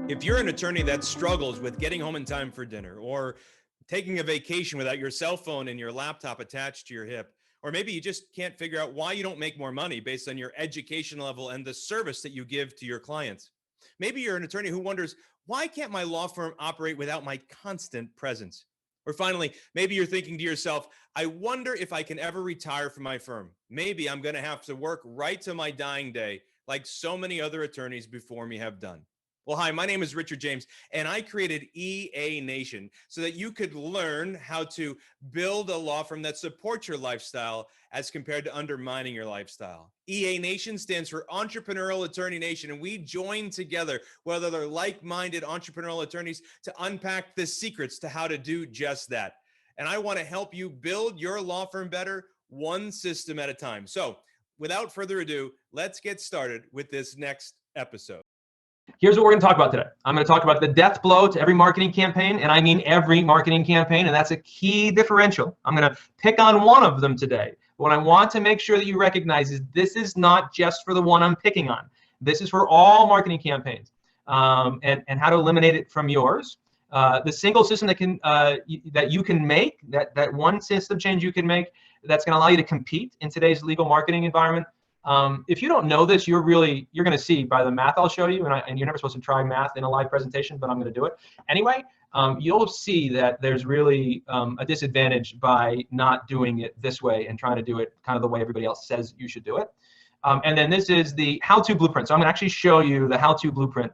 If you're an attorney that struggles with getting home in time for dinner, or taking a vacation without your cell phone and your laptop attached to your hip, or maybe you just can't figure out why you don't make more money based on your education level and the service that you give to your clients. Maybe you're an attorney who wonders, why can't my law firm operate without my constant presence? Or finally, maybe you're thinking to yourself, I wonder if I can ever retire from my firm. Maybe I'm going to have to work right to my dying day, like so many other attorneys before me have done. Well, hi, my name is Richard James, and I created EA Nation so that you could learn how to build a law firm that supports your lifestyle as compared to undermining your lifestyle. EA Nation stands for Entrepreneurial Attorney Nation, and we join together with other like-minded entrepreneurial attorneys to unpack the secrets to how to do just that. And I want to help you build your law firm better, one system at a time. So without further ado, let's get started with this next episode. Here's what we're going to talk about today. I'm going to talk about the death blow to every marketing campaign, and I mean every marketing campaign, and that's a key differential. I'm going to pick on one of them today. But what I want to make sure that you recognize is this is not just for the one I'm picking on. This is for all marketing campaigns, and how to eliminate it from yours. The single system that you can make, that one system change you can make, that's going to allow you to compete in today's legal marketing environment. If you don't know this, you're going to see by the math I'll show you, and you're never supposed to try math in a live presentation, but I'm going to do it anyway. You'll see that there's really a disadvantage by not doing it this way and trying to do it kind of the way everybody else says you should do it. And then this is the how-to blueprint. So I'm going to actually show you the how-to blueprint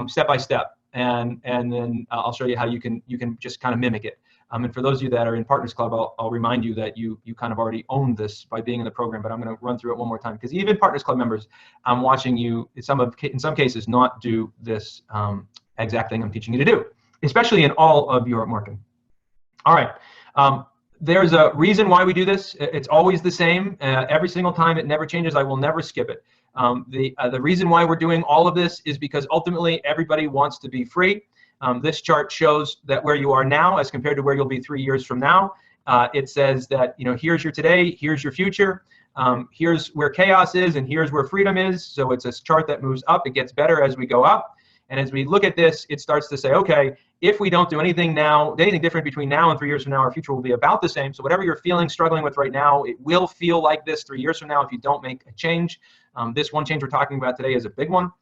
step by step, and then I'll show you how you can just kind of mimic it. And for those of you that are in Partners Club, I'll remind you that you kind of already own this by being in the program, but I'm going to run through it one more time, because even Partners Club members, I'm watching you in some cases not do this exact thing I'm teaching you to do, especially in all of your marketing. All right. There's a reason why we do this. It's always the same every single time. It never changes. I will never skip it. The reason why we're doing all of this is because ultimately everybody wants to be free. This chart shows that where you are now as compared to where you'll be 3 years from now. It says that, here's your today, here's your future, here's where chaos is, and here's where freedom is. So it's a chart that moves up. It gets better as we go up. And as we look at this, it starts to say, okay, if we don't do anything now, anything different between now and 3 years from now, our future will be about the same. So whatever you're feeling, struggling with right now, it will feel like this 3 years from now if you don't make a change. This one change we're talking about today is a big one.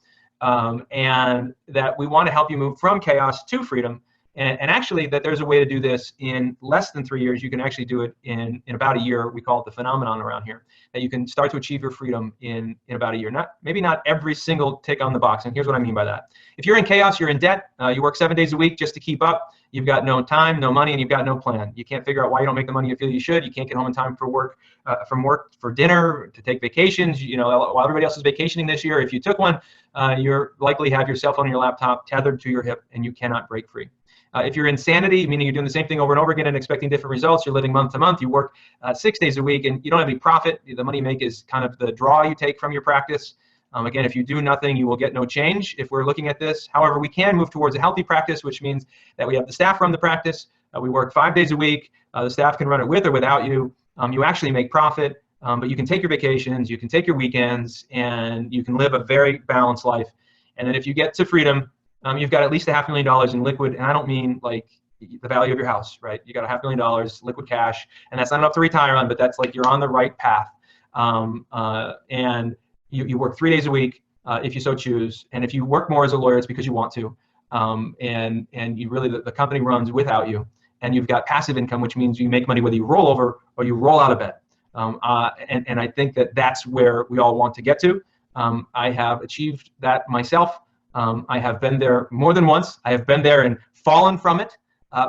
And that we want to help you move from chaos to freedom, and actually that there's a way to do this in less than 3 years. You can actually do it in about a year. We call it the phenomenon around here, that you can start to achieve your freedom in about a year. Maybe not every single tick on the box, and here's what I mean by that. If you're in chaos, you're in debt, you work 7 days a week just to keep up, you've got no time, no money, and you've got no plan. You can't figure out why you don't make the money you feel you should. You can't get home in time for work, from work for dinner, to take vacations. While everybody else is vacationing this year, if you took one, you're likely have your cell phone and your laptop tethered to your hip, and you cannot break free. If you're insanity, meaning you're doing the same thing over and over again and expecting different results, you're living month to month, you work 6 days a week, and you don't have any profit. The money you make is kind of the draw you take from your practice. Again, if you do nothing, you will get no change if we're looking at this. However, we can move towards a healthy practice, which means that we have the staff run the practice. We work 5 days a week. The staff can run it with or without you. You actually make profit, but you can take your vacations, you can take your weekends, and you can live a very balanced life. And then if you get to freedom, you've got at least $500,000 in liquid, and I don't mean like the value of your house, right? You got $500,000 liquid cash, and that's not enough to retire on, but that's like you're on the right path. And you work 3 days a week if you so choose, and if you work more as a lawyer, it's because you want to, and you really the company runs without you, and you've got passive income, which means you make money whether you roll over or you roll out of bed. And I think that that's where we all want to get to. I have achieved that myself. I have been there more than once. I have been there and fallen from it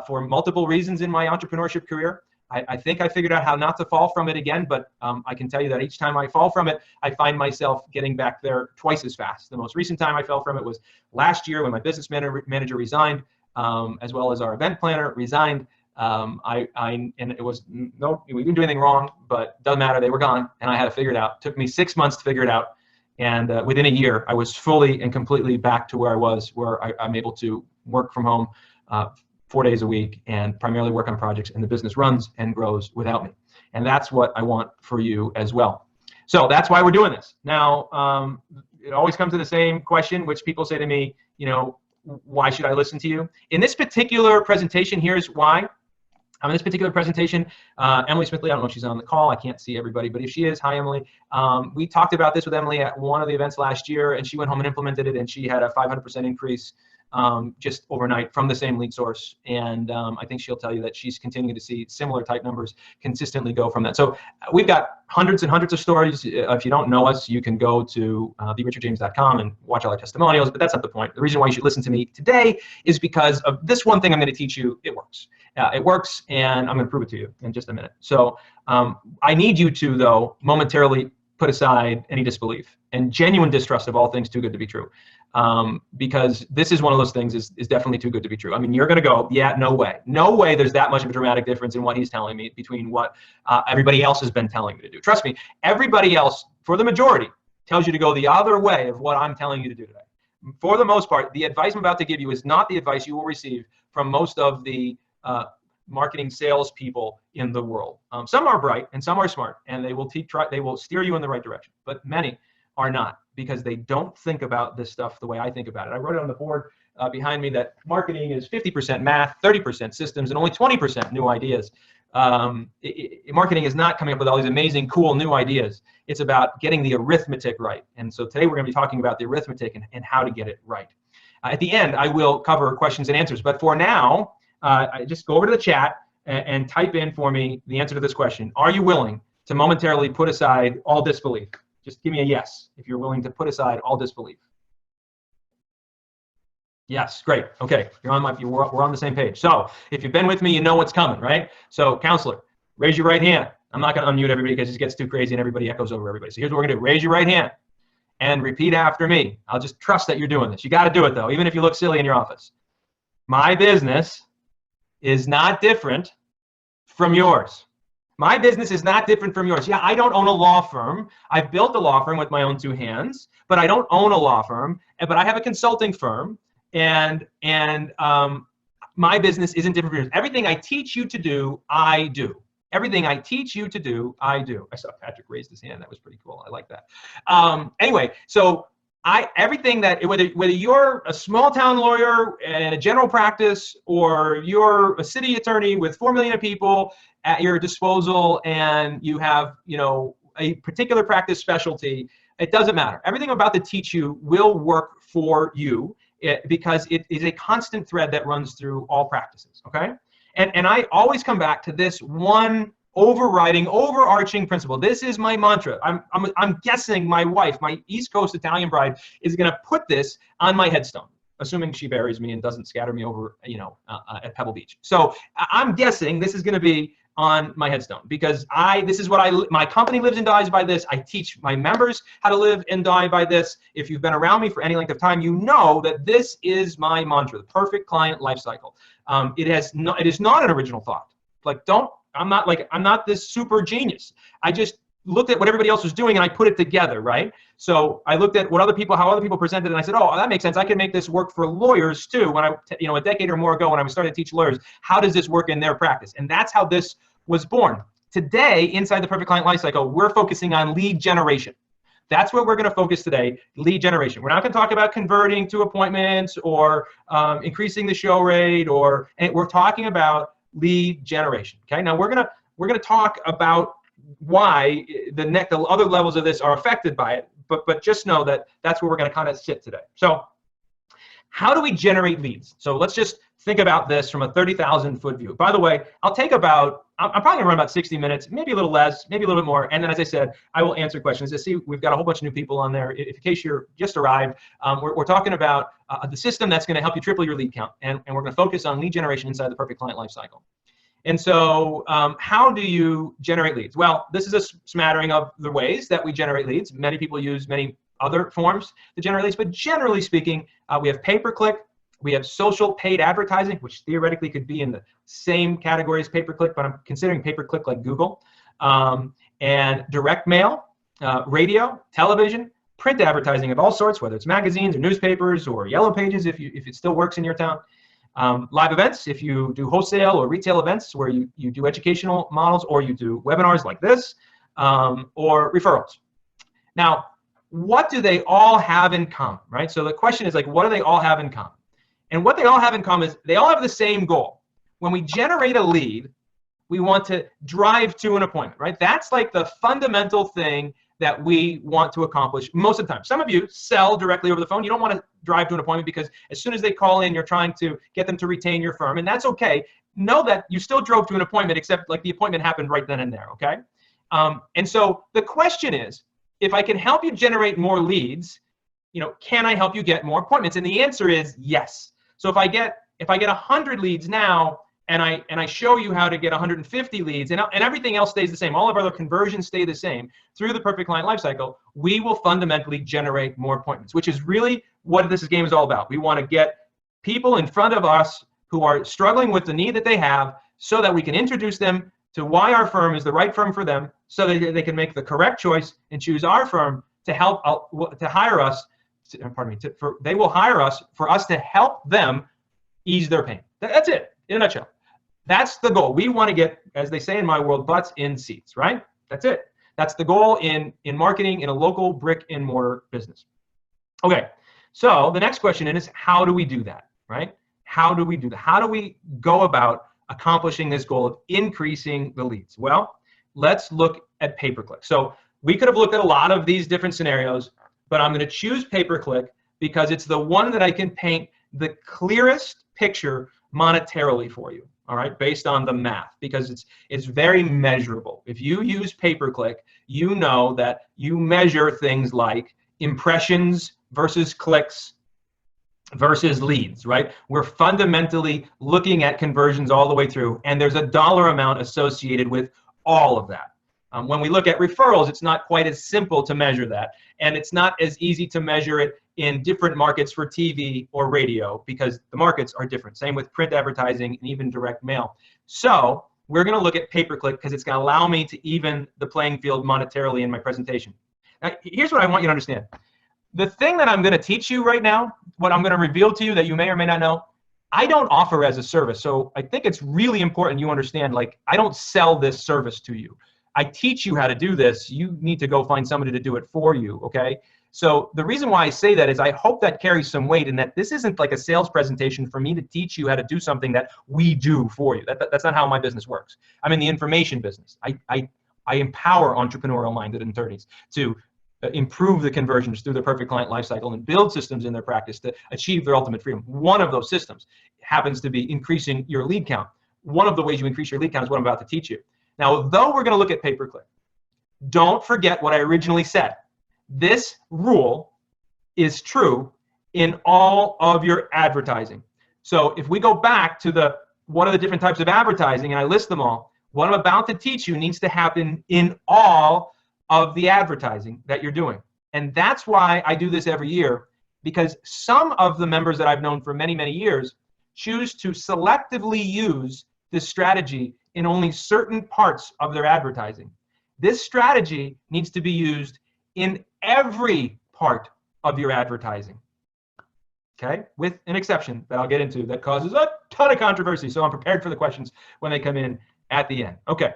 for multiple reasons in my entrepreneurship career. I think I figured out how not to fall from it again, but I can tell you that each time I fall from it, I find myself getting back there twice as fast. The most recent time I fell from it was last year when my business manager resigned, as well as our event planner resigned. And it was we didn't do anything wrong, but doesn't matter. They were gone, and I had to figure it out. It took me 6 months to figure it out. And within a year, I was fully and completely back to where I was, where I'm able to work from home 4 days a week and primarily work on projects, and the business runs and grows without me. And that's what I want for you as well. So that's why we're doing this. Now, it always comes to the same question, which people say to me, why should I listen to you? In this particular presentation, here's why. In this particular presentation, Emily Smithley, I don't know if she's on the call. I can't see everybody, but if she is, hi, Emily. We talked about this with Emily at one of the events last year, and she went home and implemented it, and she had a 500% increase just overnight from the same lead source. And I think she'll tell you that she's continuing to see similar type numbers consistently go from that. So we've got hundreds and hundreds of stories. If you don't know us, you can go to therichardjames.com and watch all our testimonials, but that's not the point. The reason why you should listen to me today is because of this one thing I'm going to teach you. It works. It works, and I'm going to prove it to you in just a minute. So I need you to, though, momentarily put aside any disbelief and genuine distrust of all things too good to be true. Because this is one of those things is definitely too good to be true. I mean, you're going to go, yeah, no way. No way there's that much of a dramatic difference in what he's telling me between what everybody else has been telling me to do. Trust me, everybody else, for the majority, tells you to go the other way of what I'm telling you to do today. For the most part, the advice I'm about to give you is not the advice you will receive from most of the marketing sales people in the world. Some are bright and some are smart, and they will steer you in the right direction, but many are not, because they don't think about this stuff the way I think about it. I wrote it on the board behind me that marketing is 50% math, 30% systems, and only 20% new ideas. Marketing is not coming up with all these amazing, cool new ideas. It's about getting the arithmetic right. And so today we're going to be talking about the arithmetic and how to get it right. At the end, I will cover questions and answers. But for now, just go over to the chat and type in for me the answer to this question. Are you willing to momentarily put aside all disbelief? Just give me a yes if you're willing to put aside all disbelief. Yes, great. Okay, we're on the same page. So if you've been with me, you know what's coming, right? So counselor, raise your right hand. I'm not going to unmute everybody because it gets too crazy and everybody echoes over everybody. So here's what we're going to do. Raise your right hand and repeat after me. I'll just trust that you're doing this. You got to do it, though, even if you look silly in your office. My business is not different from yours. My business is not different from yours. Yeah, I don't own a law firm. I've built a law firm with my own two hands, but I don't own a law firm. But I have a consulting firm, and my business isn't different from yours. Everything I teach you to do, I do. Everything I teach you to do, I do. I saw Patrick raise his hand. That was pretty cool. I like that. Anyway, so everything that, whether you're a small town lawyer in a general practice, or you're a city attorney with 4 million people at your disposal, and you have, a particular practice specialty, it doesn't matter. Everything I'm about to teach you will work for you because it is a constant thread that runs through all practices, okay? And I always come back to this one overarching principle. This is my mantra. I'm guessing my wife, my East Coast Italian bride, is going to put this on my headstone, assuming she buries me and doesn't scatter me over, at Pebble Beach. So I'm guessing this is going to be on my headstone, because this is what my company lives and dies by this. I teach my members how to live and die by this. If you've been around me for any length of time, you know that this is my mantra, the perfect client life cycle. It is not an original thought. I'm not this super genius. I just looked at what everybody else was doing and I put it together, right? So I looked at how other people presented, and I said, oh, that makes sense. I can make this work for lawyers too. When a decade or more ago, when I was starting to teach lawyers, how does this work in their practice? And that's how this was born. Today, inside the Perfect Client Lifecycle, we're focusing on lead generation. That's where we're going to focus today, lead generation. We're not going to talk about converting to appointments or increasing the show rate, and we're talking about lead generation. Okay, now we're gonna talk about why the other levels of this are affected by it, but just know that that's where we're going to kind of sit today. So how do we generate leads? So let's just think about this from a 30,000-foot view. By the way, I'm probably going to run about 60 minutes, maybe a little less, maybe a little bit more. And then, as I said, I will answer questions. You see, we've got a whole bunch of new people on there. In case you're just arrived, we're talking about the system that's going to help you triple your lead count. And we're going to focus on lead generation inside the Perfect Client Lifecycle. And so how do you generate leads? Well, this is a smattering of the ways that we generate leads. Many people use many other forms to generate leads, but generally speaking, we have pay-per-click, we have social paid advertising, which theoretically could be in the same category as pay-per-click, but I'm considering pay-per-click like Google, and direct mail, radio, television, print advertising of all sorts, whether it's magazines or newspapers or yellow pages if it still works in your town. Live events, if you do wholesale or retail events where you do educational models, or you do webinars like this, or referrals. Now, what do they all have in common, right? So the question is, like, what do they all have in common? And what they all have in common is they all have the same goal. When we generate a lead, we want to drive to an appointment, right? That's like the fundamental thing that we want to accomplish most of the time. Some of you sell directly over the phone. You don't want to drive to an appointment because as soon as they call in, you're trying to get them to retain your firm, and that's okay. Know that you still drove to an appointment, except like the appointment happened right then and there, okay? And so the question is, if I can help you generate more leads, can I help you get more appointments? And the answer is yes. So if I get 100 leads now, and I show you how to get 150 leads, and everything else stays the same, all of our other conversions stay the same through the perfect client lifecycle, we will fundamentally generate more appointments, which is really what this game is all about. We want to get people in front of us who are struggling with the need that they have so that we can introduce them to why our firm is the right firm for them, so that they can make the correct choice and choose our firm to help to hire us. They will hire us for us to help them ease their pain. That's it in a nutshell. That's the goal. We want to get, as they say in my world, butts in seats, right? That's it. That's the goal in marketing in a local brick and mortar business. Okay, so the next question is, how do we do that, right? How do we do that? How do we go about accomplishing this goal of increasing the leads? Well, let's look at Payperclick. So we could have looked at a lot of these different scenarios, but I'm going to choose Payperclick because it's the one that I can paint the clearest picture monetarily for you. All right, based on the math, because it's very measurable. If you use Payperclick, you know that you measure things like impressions versus clicks versus leads, right? We're fundamentally looking at conversions all the way through, and there's a dollar amount associated with all of that. When we look at referrals, it's not quite as simple to measure that, and it's not as easy to measure it in different markets for TV or radio because the markets are different. Same with print advertising and even direct mail. So we're going to look at Payperclick because it's going to allow me to even the playing field monetarily in my presentation. Now, here's what I want you to understand. The thing that I'm going to teach you right now, what I'm going to reveal to you that you may or may not know, I don't offer as a service. So I think it's really important you understand, like, I don't sell this service to you. I teach you how to do this. You need to go find somebody to do it for you, okay? So the reason why I say that is I hope that carries some weight in that this isn't like a sales presentation for me to teach you how to do something that we do for you. That's not how my business works. I'm in the information business. I empower entrepreneurial-minded attorneys to improve the conversions through the perfect client lifecycle and build systems in their practice to achieve their ultimate freedom. One of those systems happens to be increasing your lead count. One of the ways you increase your lead count is what I'm about to teach you. Now, though we're going to look at Payperclick, don't forget what I originally said. This rule is true in all of your advertising. So if we go back to what are the different types of advertising, and I list them all, what I'm about to teach you needs to happen in all of the advertising that you're doing. And that's why I do this every year, because some of the members that I've known for many, many years choose to selectively use this strategy in only certain parts of their advertising. This strategy needs to be used in every part of your advertising, okay? With an exception that I'll get into that causes a ton of controversy, so I'm prepared for the questions when they come in at the end. Okay,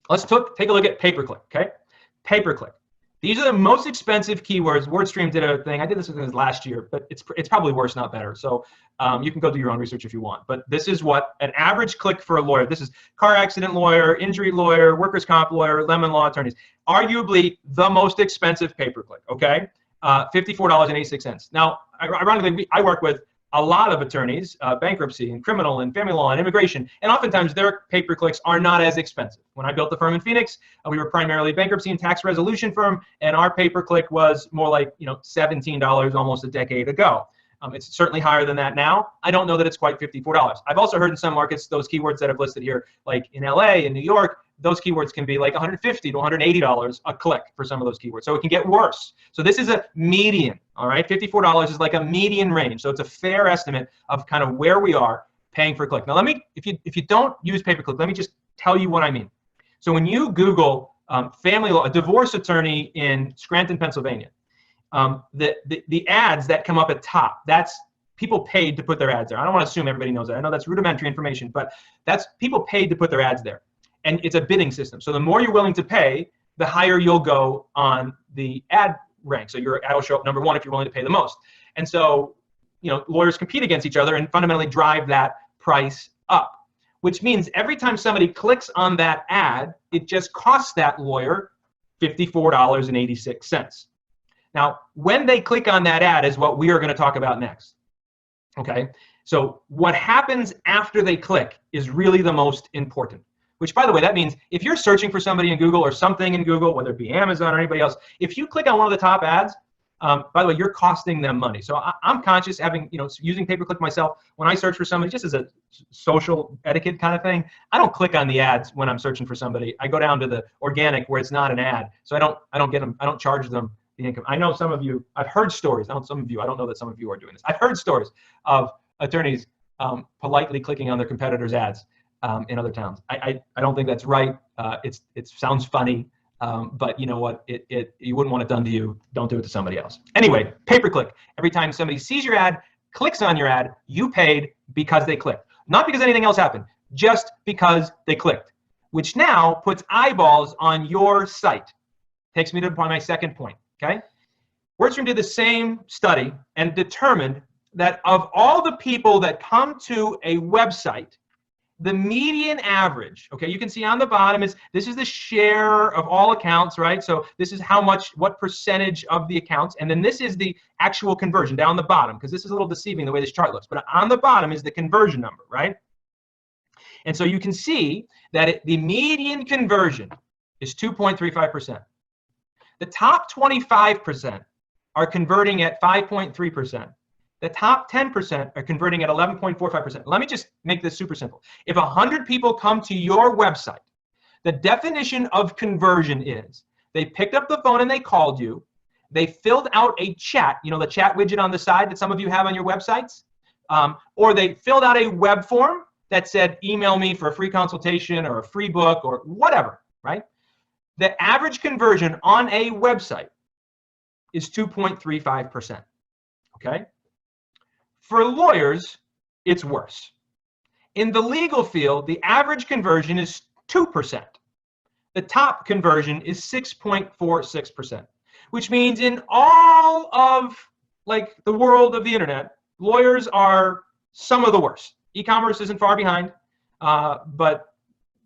let's take a look at Payperclick, okay? Payperclick. These are the most expensive keywords. WordStream did a thing. I did this last year, but it's probably worse, not better. So you can go do your own research if you want. But this is what an average click for a lawyer. This is car accident lawyer, injury lawyer, workers' comp lawyer, lemon law attorneys. Arguably the most expensive pay-per-click, okay? $54.86. Now, ironically, I work with a lot of attorneys, bankruptcy and criminal and family law and immigration, and oftentimes their pay-per-clicks are not as expensive. When I built the firm in Phoenix, we were primarily a bankruptcy and tax resolution firm, and our pay-per-click was more like $17 almost a decade ago. It's certainly higher than that now. I don't know that it's quite $54. I've also heard in some markets those keywords that I've listed here, like in LA and New York, those keywords can be like $150 to $180 a click for some of those keywords. So it can get worse. So this is a median, all right? $54 is like a median range. So it's a fair estimate of kind of where we are paying per click. Now let me, if you don't use pay-per-click, let me just tell you what I mean. So when you Google family law, a divorce attorney in Scranton, Pennsylvania, the ads that come up at top, that's people paid to put their ads there. I don't want to assume everybody knows that. I know that's rudimentary information, but that's people paid to put their ads there. And it's a bidding system. So the more you're willing to pay, the higher you'll go on the ad rank. So your ad will show up number one if you're willing to pay the most. And so lawyers compete against each other and fundamentally drive that price up, which means every time somebody clicks on that ad, it just costs that lawyer $54.86. Now, when they click on that ad is what we are going to talk about next. Okay, so what happens after they click is really the most important, which, by the way, that means if you're searching for somebody in Google or something in Google, whether it be Amazon or anybody else, if you click on one of the top ads, by the way, you're costing them money. So I'm conscious, having, using Payperclick myself, when I search for somebody, just as a social etiquette kind of thing, I don't click on the ads when I'm searching for somebody. I go down to the organic where it's not an ad. So I don't get them, I don't charge them the income. I know some of you, I've heard stories, I don't know that some of you are doing this. I've heard stories of attorneys politely clicking on their competitors' ads in other towns. I don't think that's right. It sounds funny. But you know what? You wouldn't want it done to you. Don't do it to somebody else. Anyway, Payperclick. Every time somebody sees your ad, clicks on your ad, you paid because they clicked. Not because anything else happened, just because they clicked, which now puts eyeballs on your site. Takes me to my second point, okay? Wordstream did the same study and determined that of all the people that come to a website, the median average, okay, you can see on the bottom this is the share of all accounts, right? So this is what percentage of the accounts, and then this is the actual conversion down the bottom, because this is a little deceiving the way this chart looks, but on the bottom is the conversion number, right? And so you can see that the median conversion is 2.35%. The top 25% are converting at 5.3%. The top 10% are converting at 11.45%. Let me just make this super simple. If 100 people come to your website, the definition of conversion is they picked up the phone and they called you, they filled out a chat, the chat widget on the side that some of you have on your websites, or they filled out a web form that said, email me for a free consultation or a free book or whatever, right? The average conversion on a website is 2.35%, okay? For lawyers, it's worse. In the legal field, the average conversion is 2%. The top conversion is 6.46%, which means in all of the world of the internet, lawyers are some of the worst. E-commerce isn't far behind, but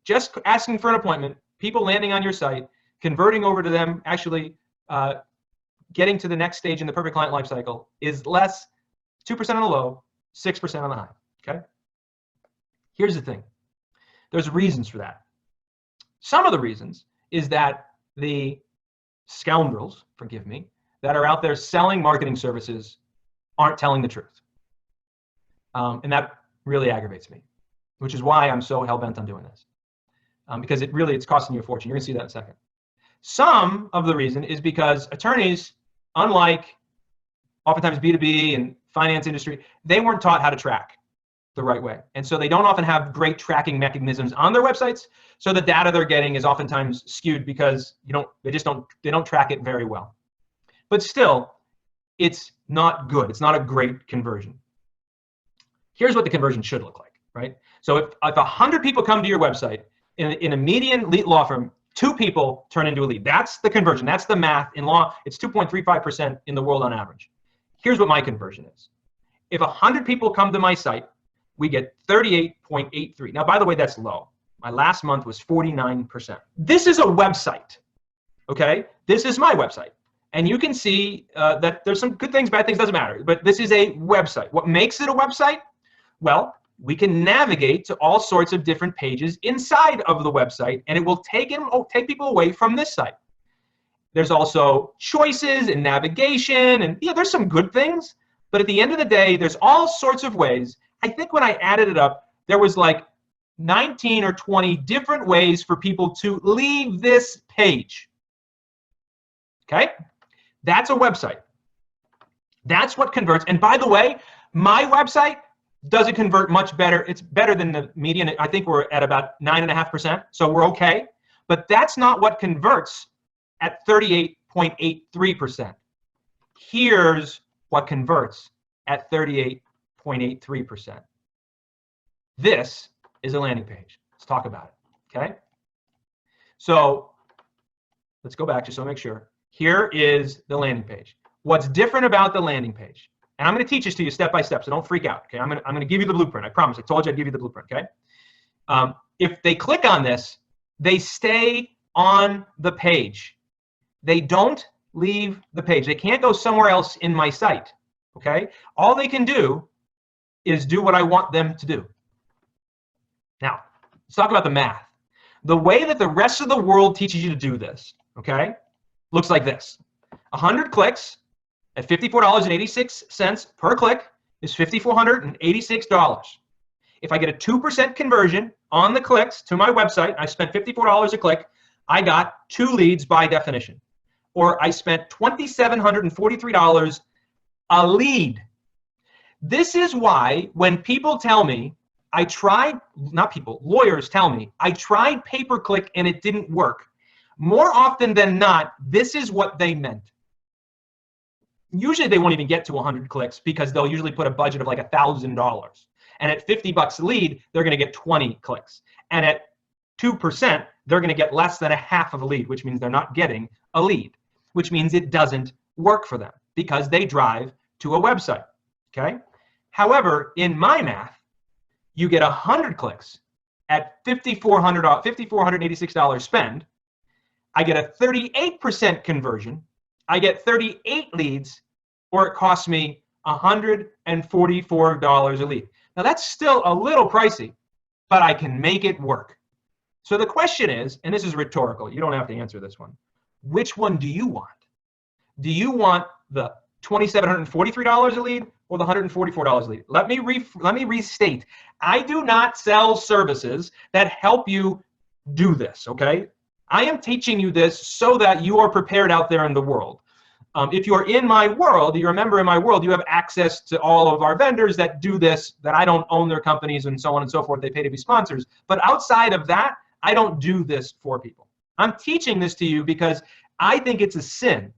just asking for an appointment, people landing on your site, converting over to them, actually getting to the next stage in the perfect client lifecycle is less. 2% on the low, 6% on the high, okay? Here's the thing. There's reasons for that. Some of the reasons is that the scoundrels, forgive me, that are out there selling marketing services aren't telling the truth. And that really aggravates me, which is why I'm so hell-bent on doing this. Because it's costing you a fortune. You're gonna see that in a second. Some of the reason is because attorneys, unlike oftentimes B2B and finance industry, they weren't taught how to track the right way. And so they don't often have great tracking mechanisms on their websites. So the data they're getting is oftentimes skewed because they don't track it very well. But still, it's not good. It's not a great conversion. Here's what the conversion should look like, right? So if 100 people come to your website, in a median law firm, 2 people turn into a lead. That's the conversion. That's the math. In law, it's 2.35% in the world on average. Here's what my conversion is. If 100 people come to my site, we get 38.83. Now, by the way, that's low. My last month was 49%. This is a website, okay? This is my website. And you can see that there's some good things, bad things, doesn't matter. But this is a website. What makes it a website? Well, we can navigate to all sorts of different pages inside of the website, and it will take people away from this site. There's also choices and navigation, and there's some good things. But at the end of the day, there's all sorts of ways. I think when I added it up, there was 19 or 20 different ways for people to leave this page. Okay? That's a website. That's what converts. And by the way, my website doesn't convert much better. It's better than the median. I think we're at about 9.5%, so we're okay. But that's not what converts at 38.83%. Here's what converts at 38.83%. This is a landing page. Let's talk about it, okay? So let's go back just so I make sure. Here is the landing page. What's different about the landing page? And I'm going to teach this to you step by step, so don't freak out. Okay, I'm going to give you the blueprint. I promise. I told you I'd give you the blueprint. Okay. If they click on this, they stay on the page. They don't leave the page. They can't go somewhere else in my site. Okay. All they can do is do what I want them to do. Now, let's talk about the math. The way that the rest of the world teaches you to do this, okay, looks like this. 100 clicks at $54.86 per click is $5,486. If I get a 2% conversion on the clicks to my website, I spent $54 a click, I got 2 leads by definition. Or I spent $2,743 a lead. This is why when people tell me, I tried, not people, lawyers tell me, I tried pay-per-click and it didn't work. More often than not, this is what they meant. Usually they won't even get to 100 clicks because they'll usually put a budget of like $1,000. And at $50 a lead, they're going to get 20 clicks. And at 2%, they're going to get less than a half of a lead, which means they're not getting a lead, which means it doesn't work for them because they drive to a website. Okay. However, in my math, you get 100 clicks at $5,486 spend. I get a 38% conversion. I get 38 leads, or it costs me $144 a lead. Now that's still a little pricey, but I can make it work. So the question is, and this is rhetorical, you don't have to answer this one. Which one do you want? Do you want the $2,743 a lead or the $144 a lead? Let me restate. I do not sell services that help you do this, okay? I am teaching you this so that you are prepared out there in the world. If you're in my world, you're a member in my world, you have access to all of our vendors that do this, that I don't own their companies and so on and so forth. They pay to be sponsors. But outside of that, I don't do this for people. I'm teaching this to you because I think it's a sin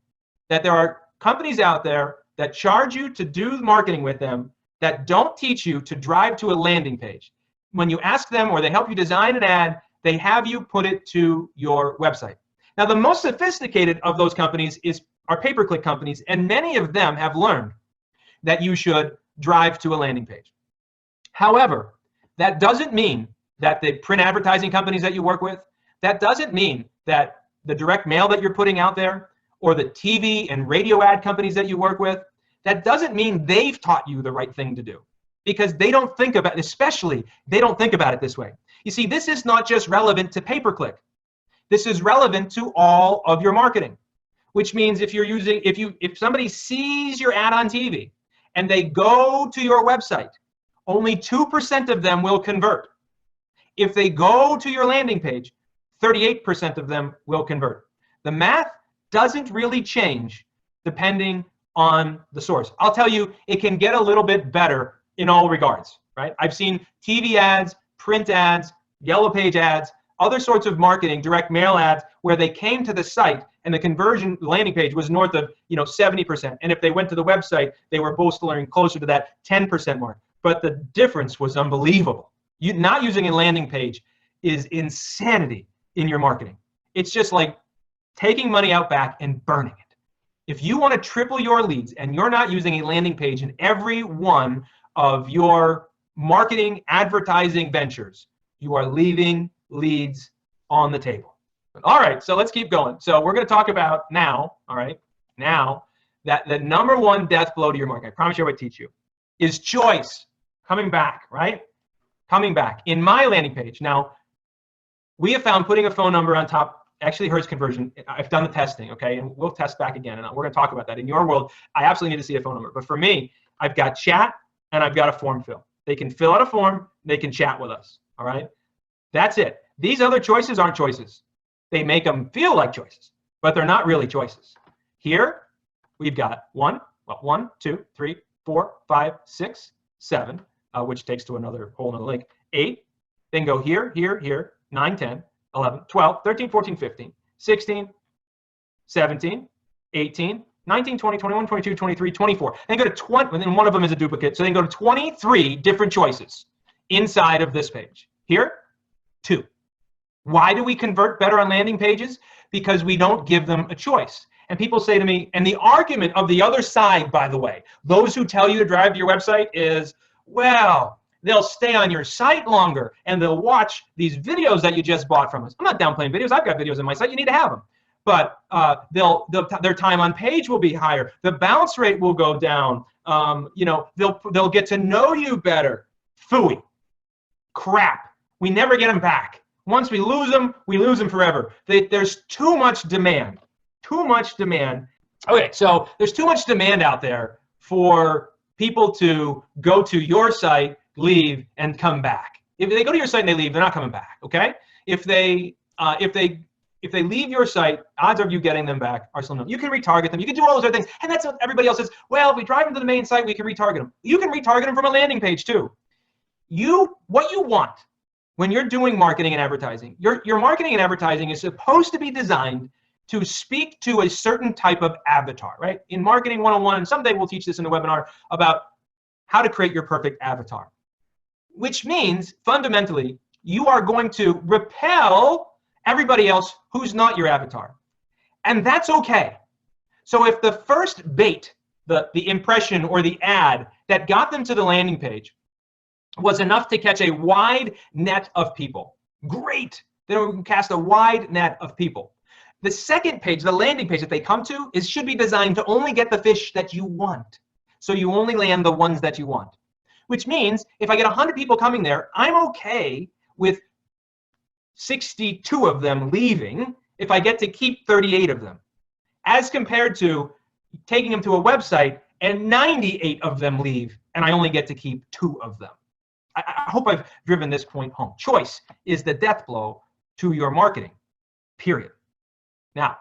that there are companies out there that charge you to do marketing with them that don't teach you to drive to a landing page. When you ask them or they help you design an ad, they have you put it to your website. Now, the most sophisticated of those companies are pay-per-click companies, and many of them have learned that you should drive to a landing page. However, that doesn't mean that the print advertising companies that you work with, that doesn't mean that the direct mail that you're putting out there, or the TV and radio ad companies that you work with, that doesn't mean they've taught you the right thing to do. Because they don't think about it, especially, they don't think about it this way. You see, this is not just relevant to pay-per-click. This is relevant to all of your marketing. Which means if somebody sees your ad on TV and they go to your website, only 2% of them will convert. If they go to your landing page, 38% of them will convert. The math doesn't really change depending on the source. I'll tell you, it can get a little bit better in all regards, right? I've seen TV ads, print ads, yellow page ads, other sorts of marketing, direct mail ads, where they came to the site and the conversion landing page was north of 70%. And if they went to the website, they were both learning closer to that 10% mark. But the difference was unbelievable. Not using a landing page is insanity in your marketing. It's just like taking money out back and burning it. If you want to triple your leads and you're not using a landing page in every one of your marketing advertising ventures, you are leaving leads on the table. All right, so let's keep going. So we're going to talk about now, all right, now that the number one death blow to your marketing, I promise you I would teach you, is choice. Coming back, right? Coming back. In my landing page, now, we have found putting a phone number on top actually hurts conversion. I've done the testing, okay, and we'll test back again, and we're going to talk about that. In your world, I absolutely need to see a phone number. But for me, I've got chat and I've got a form fill. They can fill out a form, they can chat with us, all right? That's it. These other choices aren't choices. They make them feel like choices, but they're not really choices. Here, we've got 1, 2, 3, 4, 5, 6, 7, which takes to another whole nother link, 8, then go here, here, here, 9, 10, 11, 12, 13, 14, 15, 16, 17, 18, 19, 20, 21, 22, 23, 24. Then go to 20, and then one of them is a duplicate. So then go to 23 different choices inside of this page. Here, 2. Why do we convert better on landing pages? Because we don't give them a choice. And people say to me, and the argument of the other side, by the way, those who tell you to drive to your website is, well, they'll stay on your site longer and they'll watch these videos that you just bought from us. I'm not downplaying videos. I've got videos on my site. You need to have them. But their time on page will be higher. The bounce rate will go down. They'll get to know you better. Phooey. Crap. We never get them back. Once we lose them forever. There's too much demand. Too much demand. Okay, so there's too much demand out there for people to go to your site, leave, and come back. If they go to your site and they leave, they're not coming back. Okay? If they leave your site, odds of you getting them back are slim. You can retarget them. You can do all those other things. And that's what everybody else says. Well, if we drive them to the main site, we can retarget them. You can retarget them from a landing page too. What you want when you're doing marketing and advertising, your marketing and advertising is supposed to be designed to speak to a certain type of avatar, right? In Marketing 101, and someday we'll teach this in the webinar about how to create your perfect avatar, which means fundamentally you are going to repel everybody else who's not your avatar. And that's okay. So if the first bait, the impression or the ad that got them to the landing page was enough to catch a wide net of people, great. Then we can cast a wide net of people. The second page, the landing page that they come to, should be designed to only get the fish that you want. So you only land the ones that you want. Which means if I get 100 people coming there, I'm okay with 62 of them leaving if I get to keep 38 of them, as compared to taking them to a website and 98 of them leave and I only get to keep 2 of them. I hope I've driven this point home. Choice is the death blow to your marketing, period. Now,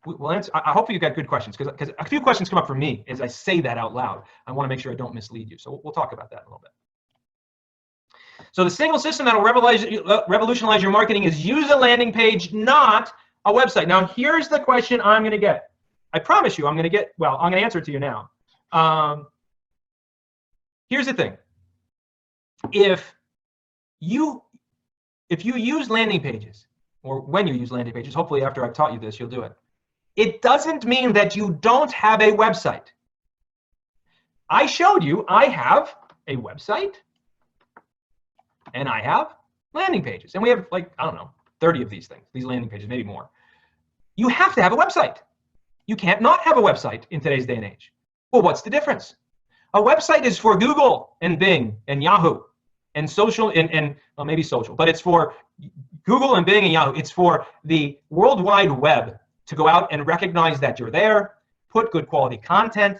we'll answer, I hope you got good questions, because a few questions come up for me as I say that out loud. I want to make sure I don't mislead you. So we'll talk about that in a little bit. So the single system that will revolutionize your marketing is use a landing page, not a website. Now, here's the question I'm going to get. I promise you I'm going to answer it to you now. Here's the thing. If you use landing pages, or when you use landing pages, hopefully after I've taught you this, you'll do it. It doesn't mean that you don't have a website. I showed you I have a website and I have landing pages. And we have, like, I don't know, 30 of these things, these landing pages, maybe more. You have to have a website. You can't not have a website in today's day and age. Well, what's the difference? A website is for Google and Bing and Yahoo and social and well, maybe social, but it's for Google and Bing and Yahoo. It's for the World Wide Web to go out and recognize that you're there, put good quality content,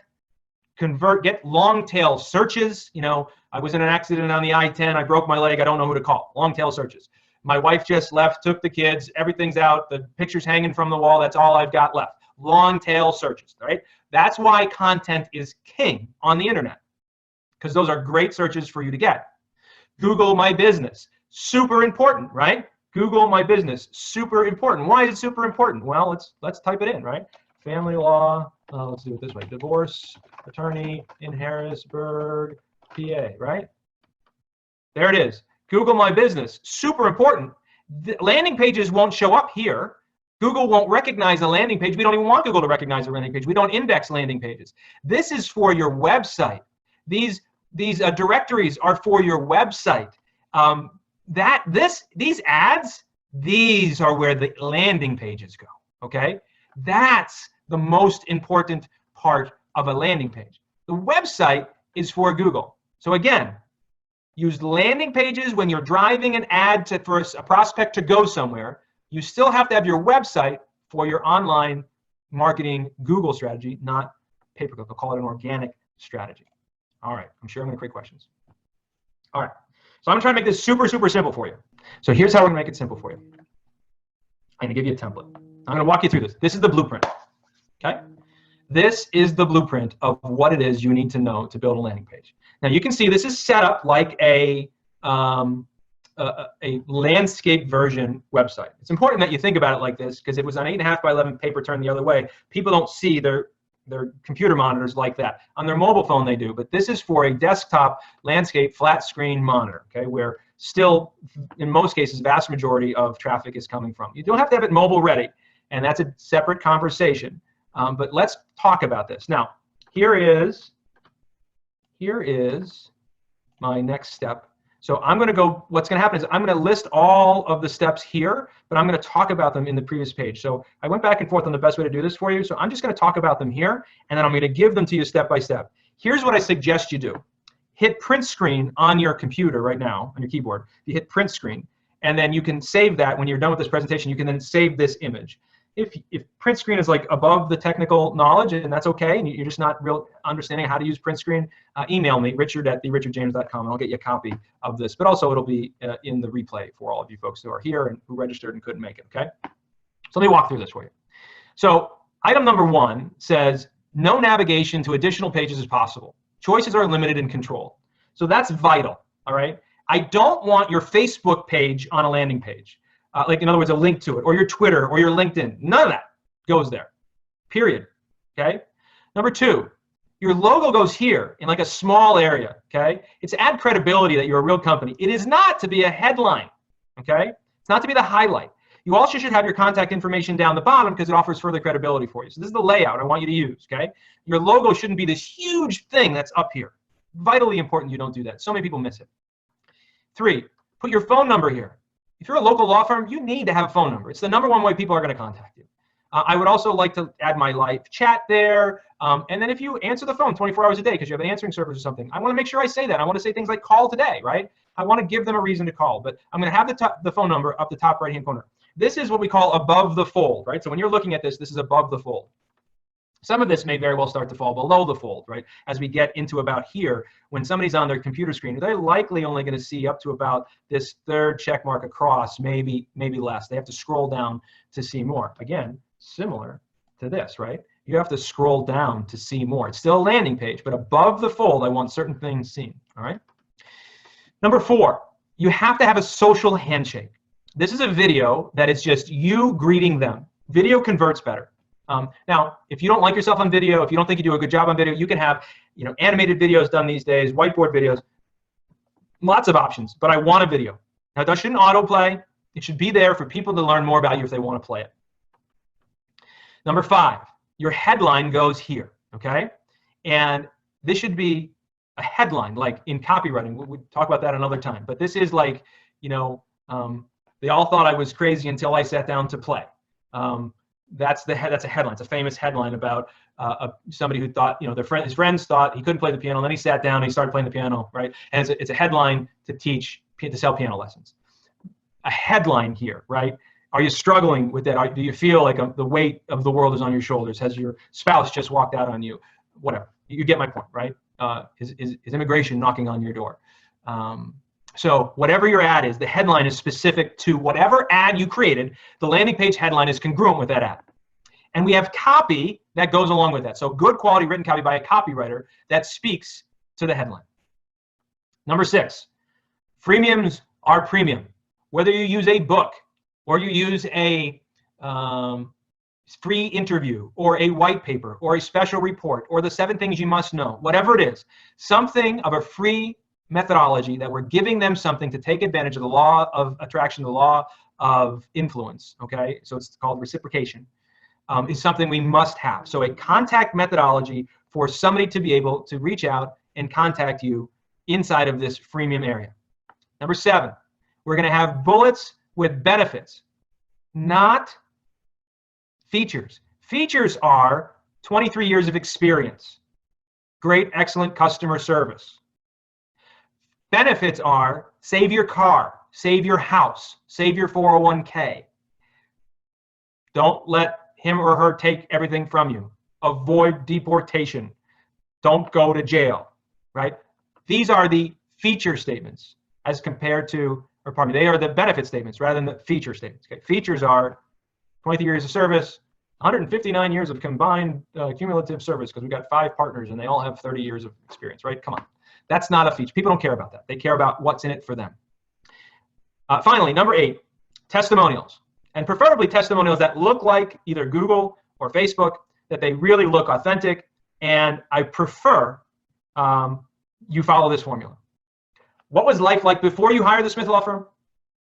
get long tail searches. You know, I was in an accident on the I-10. I broke my leg. I don't know who to call. Long tail searches. My wife just left, took the kids. Everything's out. The picture's hanging from the wall. That's all I've got left. Long tail searches, right? That's why content is king on the internet, because those are great searches for you to get. Google My Business, super important, right? Google My Business, super important. Why is it super important? Well, let's type it in, right? Family law, let's do it this way. Divorce attorney in Harrisburg, PA, right? There it is. Google My Business, super important. The landing pages won't show up here. Google won't recognize a landing page. We don't even want Google to recognize a landing page. We don't index landing pages. This is for your website. These directories are for your website. These ads, these are where the landing pages go, okay? That's the most important part of a landing page. The website is for Google. So again, use landing pages when you're driving an ad for a prospect to go somewhere. You still have to have your website for your online marketing Google strategy, not pay-per-click. I'll call it an organic strategy. All right, I'm sure I'm going to create questions. All right, so I'm going to try to make this super, super simple for you. So here's how we're going to make it simple for you. I'm going to give you a template. I'm going to walk you through this. This is the blueprint, okay? This is the blueprint of what it is you need to know to build a landing page. Now you can see this is set up like a landscape version website. It's important that you think about it like this, because it was on 8.5 by 11 paper turned the other way. People don't see their computer monitors like that. On their mobile phone they do, but this is for a desktop landscape flat screen monitor, okay, where still, in most cases, vast majority of traffic is coming from. You don't have to have it mobile ready, and that's a separate conversation. But let's talk about this. Now, here is my next step. So I'm going to go, what's going to happen is I'm going to list all of the steps here, but I'm going to talk about them in the previous page. So I went back and forth on the best way to do this for you. So I'm just going to talk about them here, and then I'm going to give them to you step by step. Here's what I suggest you do. Hit print screen on your computer right now, on your keyboard. You hit print screen, and then you can save that when you're done with this presentation. You can then save this image. If print screen is like above the technical knowledge, and that's okay, and you're just not real understanding how to use print screen, email me, richard@therichardjames.com, and I'll get you a copy of this. But also it'll be in the replay for all of you folks who are here and who registered and couldn't make it, okay? So let me walk through this for you. So item number 1 says, no navigation to additional pages is possible. Choices are limited and controlled. So that's vital, all right? I don't want your Facebook page on a landing page. Like, in other words, a link to it, or your Twitter, or your LinkedIn. None of that goes there, period, okay? Number 2, your logo goes here in like a small area, okay? It's to add credibility that you're a real company. It is not to be a headline, okay? It's not to be the highlight. You also should have your contact information down the bottom because it offers further credibility for you. So this is the layout I want you to use, okay? Your logo shouldn't be this huge thing that's up here. Vitally important you don't do that. So many people miss it. 3, put your phone number here. If you're a local law firm, you need to have a phone number. It's the #1 way people are going to contact you. I would also like to add my live chat there. And then if you answer the phone 24 hours a day because you have an answering service or something, I want to make sure I say that. I want to say things like call today, right? I want to give them a reason to call. But I'm going to have the phone number up the top right-hand corner. This is what we call above the fold, right? So when you're looking at this, this is above the fold. Some of this may very well start to fall below the fold, right? As we get into about here, when somebody's on their computer screen, they're likely only going to see up to about this 3rd check mark across, maybe less. They have to scroll down to see more. Again, similar to this, right? You have to scroll down to see more. It's still a landing page, but above the fold, I want certain things seen, all right? Number 4, you have to have a social handshake. This is a video that is just you greeting them. Video converts better. Now, if you don't like yourself on video, if you don't think you do a good job on video, you can have, animated videos done these days, whiteboard videos, lots of options, but I want a video. Now, that shouldn't autoplay. It should be there for people to learn more about you if they want to play it. Number 5, your headline goes here, okay? And this should be a headline, like in copywriting. We'll talk about that another time. But this is like, they all thought I was crazy until I sat down to play. That's a headline. It's a famous headline about somebody who thought, his friends thought he couldn't play the piano, and then he sat down and he started playing the piano, right? And it's a headline to sell piano lessons. A headline here, right? Are you struggling with that? Do you feel like the weight of the world is on your shoulders? Has your spouse just walked out on you? Whatever. You get my point, right? Is immigration knocking on your door? So whatever your ad is, the headline is specific to whatever ad you created. The landing page headline is congruent with that ad. And we have copy that goes along with that. So good quality written copy by a copywriter that speaks to the headline. Number 6, freemiums are premium. Whether you use a book or you use a free interview or a white paper or a special report or the 7 things you must know, whatever it is, something of a free methodology that we're giving them something to take advantage of the law of attraction, the law of influence, okay? So it's called reciprocation, is something we must have. So a contact methodology for somebody to be able to reach out and contact you inside of this freemium area. Number 7, we're going to have bullets with benefits, not features. Features are 23 years of experience, great, excellent customer service. Benefits are save your car, save your house, save your 401k. Don't let him or her take everything from you. Avoid deportation. Don't go to jail, right? These are the feature statements as compared to, or pardon me, they are the benefit statements rather than the feature statements. Okay? Features are 23 years of service, 159 years of combined cumulative service because we've got 5 partners and they all have 30 years of experience, right? Come on. That's not a feature. People don't care about that. They care about what's in it for them. Finally, number 8, testimonials. And preferably testimonials that look like either Google or Facebook, that they really look authentic. And I prefer you follow this formula. What was life like before you hired the Smith Law Firm?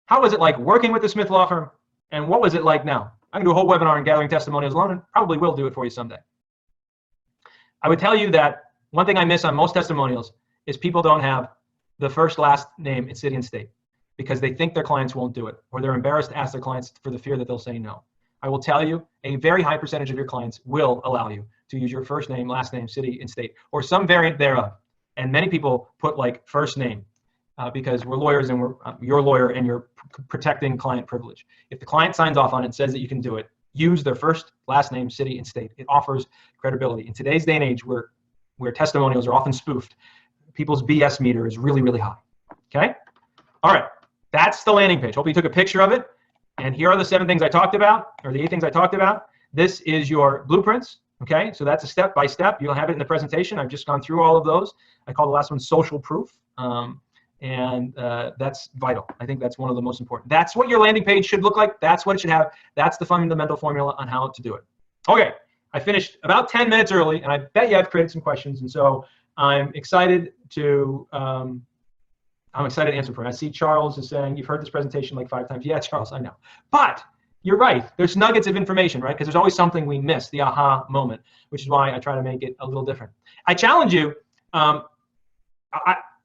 How was it like working with the Smith Law Firm? And what was it like now? I can do a whole webinar on gathering testimonials alone, and probably will do it for you someday. I would tell you that one thing I miss on most testimonials is people don't have the first, last name in city and state because they think their clients won't do it, or they're embarrassed to ask their clients for the fear that they'll say no. I will tell you a very high percentage of your clients will allow you to use your first name, last name, city, and state, or some variant thereof. And many people put like first name because we're lawyers and we're your lawyer and you're protecting client privilege. If the client signs off on it and says that you can do it, use their first, last name, city, and state. It offers credibility. In today's day and age where testimonials are often spoofed, people's BS meter is really, really high. Okay? All right. That's the landing page. Hope you took a picture of it. And here are the 7 things I talked about, or the 8 things I talked about. This is your blueprints. Okay? So that's a step by step. You'll have it in the presentation. I've just gone through all of those. I call the last one social proof. That's vital. I think that's one of the most important. That's what your landing page should look like. That's what it should have. That's the fundamental formula on how to do it. Okay, I finished about 10 minutes early, and I bet you I've created some questions, and so I'm excited to answer for you. I see Charles is saying, you've heard this presentation like 5 times. Yeah, Charles, I know. But you're right. There's nuggets of information, right? Because there's always something we miss, the aha moment, which is why I try to make it a little different. I challenge you.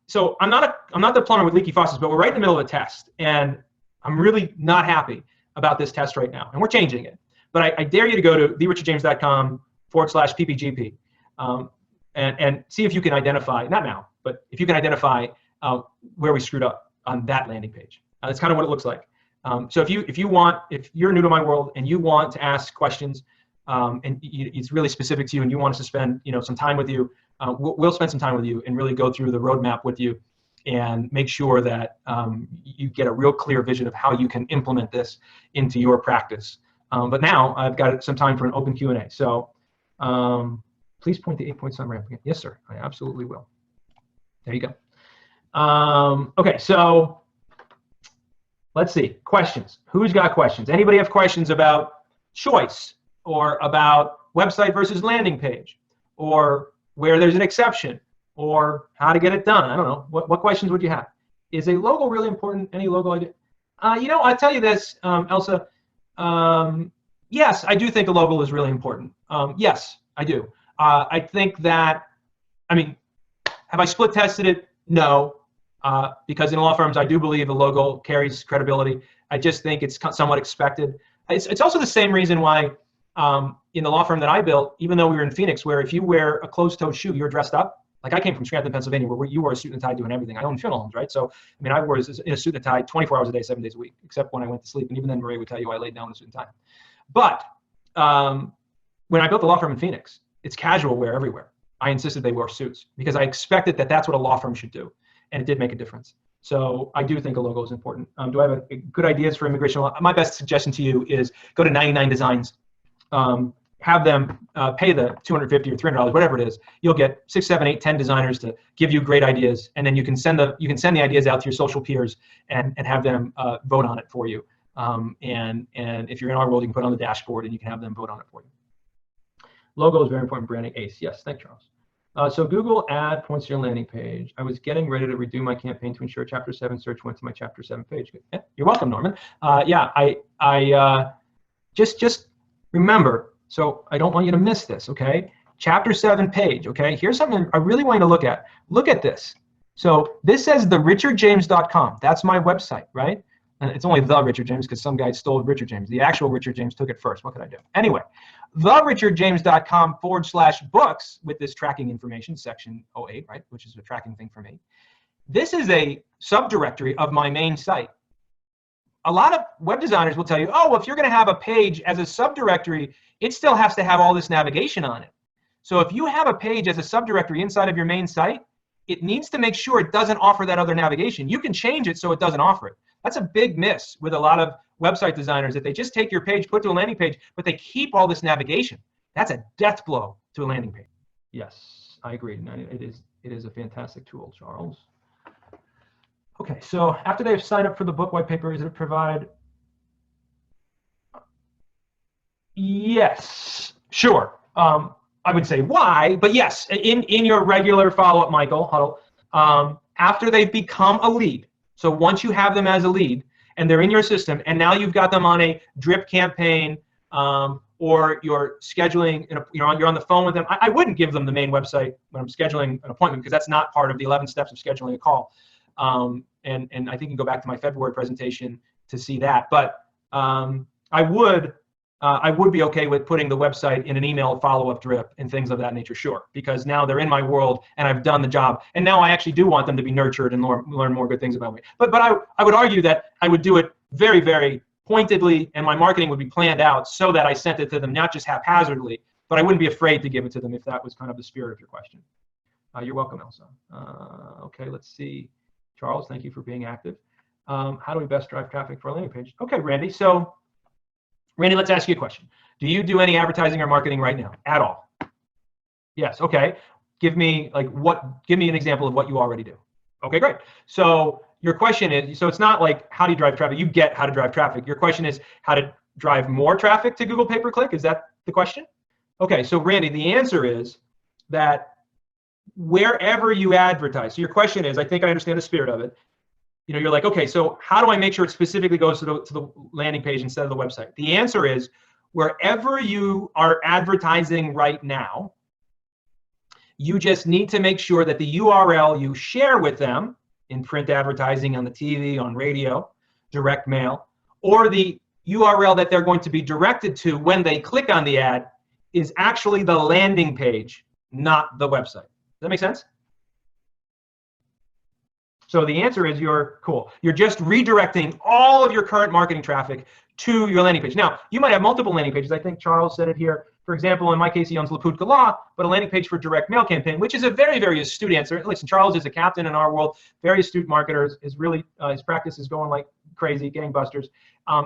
So I'm not the plumber with leaky faucets, but we're right in the middle of a test, and I'm really not happy about this test right now, and we're changing it. But I dare you to go to therichardjames.com/ppgp and see if you can identify, not now, but if you can identify where we screwed up on that landing page. That's kind of what it looks like. So if you're new to my world and you want to ask questions, and it's really specific to you, and you want us to spend some time with you, we'll spend some time with you and really go through the roadmap with you and make sure that you get a real clear vision of how you can implement this into your practice. But now I've got some time for an open Q&A. So please point the 8-point summary up again. Yes, sir. I absolutely will. There you go. Okay, so let's see. Questions. Who's got questions? Anybody have questions about choice, or about website versus landing page, or where there's an exception, or how to get it done? I don't know. What questions would you have? Is a logo really important? Any logo idea? I'll tell you this, Elsa. Yes, I do think a logo is really important. Yes, I do. I think that, have I split tested it? No, because in law firms, I do believe a logo carries credibility. I just think it's somewhat expected. It's also the same reason why in the law firm that I built, even though we were in Phoenix, where if you wear a closed-toe shoe, you're dressed up. Like I came from Scranton, Pennsylvania, where you wore a suit and tie doing everything. I own funeral homes, right? So, I wore in a suit and tie 24 hours a day, 7 days a week, except when I went to sleep. And even then, Maria would tell you I laid down in a suit and tie. But when I built the law firm in Phoenix, it's casual wear everywhere. I insisted they wear suits because I expected that that's what a law firm should do. And it did make a difference. So I do think a logo is important. Do I have good ideas for immigration law? My best suggestion to you is go to 99 Designs. Have them pay the $250 or $300, whatever it is. You'll get 6, 7, 8, 10 designers to give you great ideas, and then you can send the ideas out to your social peers and have them vote on it for you. And if you're in our world, you can put it on the dashboard and you can have them vote on it for you. Logo is very important. Branding, ace. Yes, thanks, Charles. So Google ad points to your landing page. I was getting ready to redo my campaign to ensure Chapter 7 search went to my Chapter 7 page. Yeah, you're welcome, Norman. Yeah, I just remember. So I don't want you to miss this, okay? Chapter 7 page, okay? Here's something I really want you to look at. Look at this. So this says therichardjames.com. That's my website, right? And it's only the Richard James because some guy stole Richard James. The actual Richard James took it first. What could I do? Anyway, therichardjames.com/books with this tracking information, section 08, right? Which is a tracking thing for me. This is a subdirectory of my main site. A lot of web designers will tell you, oh, well, if you're going to have a page as a subdirectory, it still has to have all this navigation on it. So if you have a page as a subdirectory inside of your main site, it needs to make sure it doesn't offer that other navigation. You can change it so it doesn't offer it. That's a big miss with a lot of website designers, that they just take your page, put it to a landing page, but they keep all this navigation. That's a death blow to a landing page. Yes, I agree. It is a fantastic tool, Charles. Okay, so after they've signed up for the book white paper, is it provide? Yes, sure. I would say why, but yes, in your regular follow-up, Michael, huddle, after they've become a lead. So once you have them as a lead and they're in your system, and now you've got them on a drip campaign or you're scheduling, you're on the phone with them. I wouldn't give them the main website when I'm scheduling an appointment, because that's not part of the 11 steps of scheduling a call. And I think you can go back to my February presentation to see that. But I would be okay with putting the website in an email follow-up drip and things of that nature, sure, because now they're in my world and I've done the job. And now I actually do want them to be nurtured and learn more good things about me. But I would argue that I would do it very, very pointedly, and my marketing would be planned out so that I sent it to them, not just haphazardly, but I wouldn't be afraid to give it to them if that was kind of the spirit of your question. You're welcome, Elsa. Okay, let's see. Charles, thank you for being active. How do we best drive traffic for a landing page? Okay, Randy. So, Randy, let's ask you a question. Do you do any advertising or marketing right now at all? Yes. Okay. Give me an example of what you already do. Okay, great. So your question is, so it's not like how do you drive traffic? You get how to drive traffic. Your question is how to drive more traffic to Google Pay-Per-Click. Is that the question? Okay. So Randy, the answer is that wherever you advertise. So your question is, I think I understand the spirit of it. You're like, okay, so how do I make sure it specifically goes to the landing page instead of the website? The answer is, wherever you are advertising right now, you just need to make sure that the URL you share with them in print advertising, on the TV, on radio, direct mail, or the URL that they're going to be directed to when they click on the ad is actually the landing page, not the website. Does that make sense? So the answer is you're just redirecting all of your current marketing traffic to your landing page. Now, you might have multiple landing pages. I think Charles said it here. For example, in my case, he owns Laputka Law, but a landing page for direct mail campaign, which is a very, very astute answer. Listen, Charles is a captain in our world, very astute marketer. His practice is going like crazy, getting busters.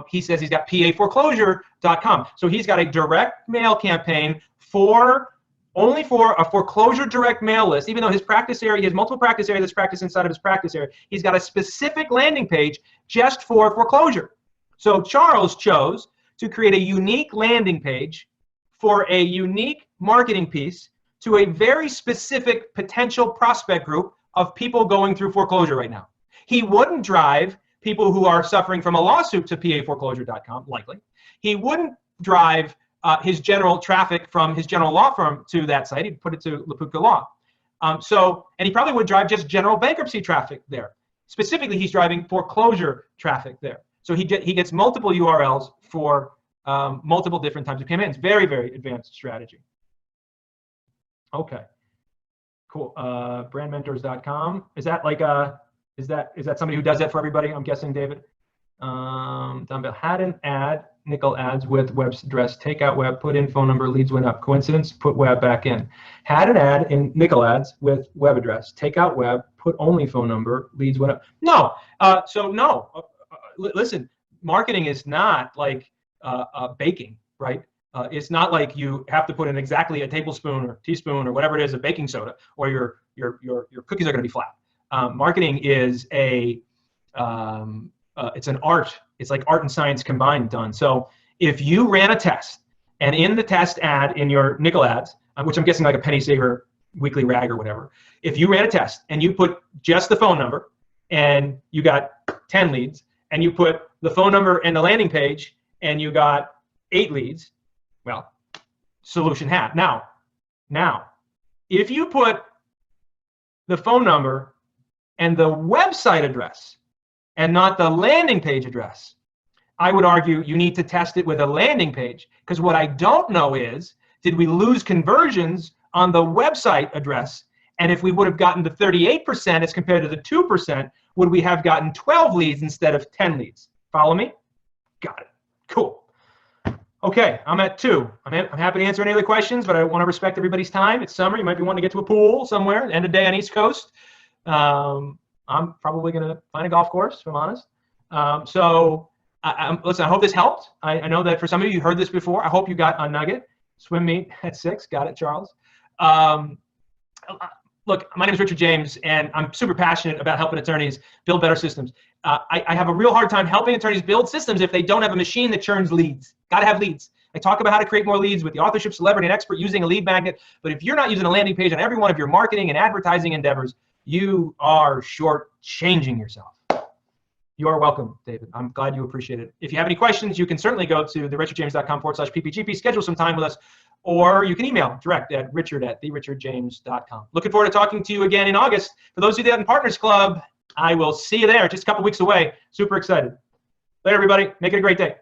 He says he's got PAforeclosure.com. So he's got a direct mail campaign only for a foreclosure direct mail list. Even though his practice area, he has multiple practice areas that's practice inside of his practice area, he's got a specific landing page just for foreclosure. So Charles chose to create a unique landing page for a unique marketing piece to a very specific potential prospect group of people going through foreclosure right now. He wouldn't drive people who are suffering from a lawsuit to PAforeclosure.com, likely. He wouldn't drive his general traffic from his general law firm to that site. He'd put it to Laputka Law. And he probably would drive just general bankruptcy traffic there. Specifically, he's driving foreclosure traffic there. So he gets multiple URLs for multiple different types of campaigns. Very, very advanced strategy. Okay, cool. Brandmentors.com. Is that like is that somebody who does that for everybody? I'm guessing, David. Dumbbell had an ad, nickel ads with web address, take out web, put in phone number, leads went up. Coincidence? Put web back in. Had an ad in nickel ads with web address, take out web, put only phone number, leads went up. No. So no. Listen, marketing is not like baking, right? It's not like you have to put in exactly a tablespoon or teaspoon or whatever it is of baking soda, or your cookies are going to be flat. Marketing is it's an art. It's like art and science combined done. So if you ran a test, and in the test ad in your nickel ads, which I'm guessing like a Penny Saver weekly rag or whatever, if you ran a test and you put just the phone number and you got 10 leads, and you put the phone number and the landing page and you got 8 leads, well, solution had. Now, if you put the phone number and the website address and not the landing page address, I would argue you need to test it with a landing page, because what I don't know is, did we lose conversions on the website address? And if we would have gotten to 38% as compared to the 2%, would we have gotten 12 leads instead of 10 leads? Follow me? Got it. Cool. Okay, I'm at 2. I'm happy to answer any other questions, but I want to respect everybody's time. It's summer. You might be wanting to get to a pool somewhere, end of day on East Coast. I'm probably going to find a golf course, if I'm honest. Listen, I hope this helped. I know that for some of you heard this before. I hope you got a nugget. Swim meet at 6. Got it, Charles. Look, my name is Richard James, and I'm super passionate about helping attorneys build better systems. I have a real hard time helping attorneys build systems if they don't have a machine that churns leads. Got to have leads. I talk about how to create more leads with the authorship, celebrity, and expert using a lead magnet. But if you're not using a landing page on every one of your marketing and advertising endeavors, you are shortchanging yourself. You are welcome, David. I'm glad you appreciate it. If you have any questions, you can certainly go to therichardjames.com/ppgp, schedule some time with us, or you can email direct at richard@therichardjames.com. Looking forward to talking to you again in August. For those of you that are in Partners Club, I will see you there, just a couple weeks away. Super excited. Later, everybody. Make it a great day.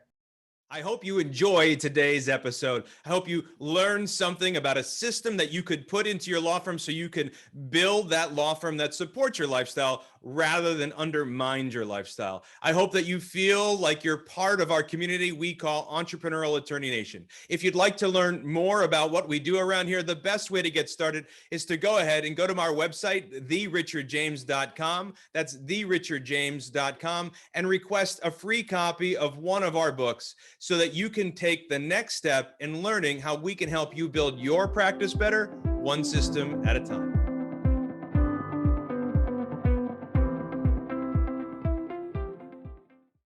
I hope you enjoyed today's episode. I hope you learned something about a system that you could put into your law firm so you can build that law firm that supports your lifestyle rather than undermines your lifestyle. I hope that you feel like you're part of our community we call Entrepreneurial Attorney Nation. If you'd like to learn more about what we do around here, the best way to get started is to go ahead and go to our website, therichardjames.com. That's therichardjames.com, and request a free copy of one of our books so that you can take the next step in learning how we can help you build your practice better, one system at a time.